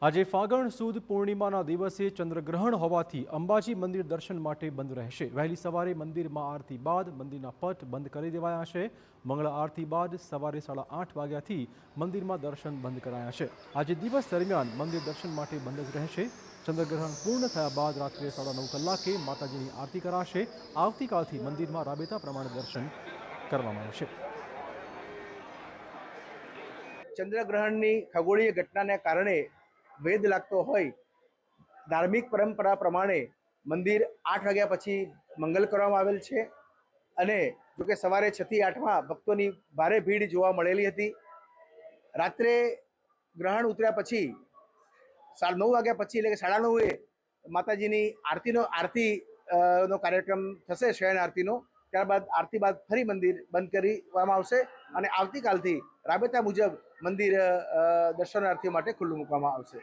આજે ફાગણ સુદ પૂર્ણિમાના દિવસે ચંદ્રગ્રહણ હોવાથી અંબાજી મંદિર દર્શન માટે બંધ રહેશે। વહેલી સવારે મંદિરમાં આરતી બાદ મંદિરના પટ બંધ કરી દેવાયા છે। મંગળા આરતી બાદ સવારે 8:30 વાગ્યાથી મંદિરમાં દર્શન બંધ કરાયા છે। આજે દિવસ દરમિયાન મંદિર દર્શન માટે બંધ જ રહેશે। ચંદ્રગ્રહણ પૂર્ણ થયા બાદ રાત્રે 9:30 કલાકે માતાજીની આરતી કરાશે। આવતીકાલથી મંદિરમાં રાબેતા પ્રમાણે દર્શન કરવામાં આવશે। ચંદ્રગ્રહણની ખગોળીય ઘટનાને કારણે વેદ લાગતો હોય ધાર્મિક પરંપરા પ્રમાણે મંદિર 8 વાગ્યા પછી મંગલ કરવામાં આવેલ છે અને જોકે સવારે 6 થી 8માં ભક્તોની ભારે ભીડ જોવા મળેલી હતી। રાત્રે ગ્રહણ ઉતર્યા પછી 9:30 વાગ્યા પછી એટલે કે 9:30 માતાજીની આરતીનો કાર્યક્રમ થશે, શયન આરતીનો। ત્યારબાદ આરતી બાદ ફરી મંદિર બંધ કરવામાં આવશે અને આવતીકાલથી રાબેતા મુજબ મંદિર દર્શનાર્થીઓ માટે ખુલ્લું મૂકવામાં આવશે।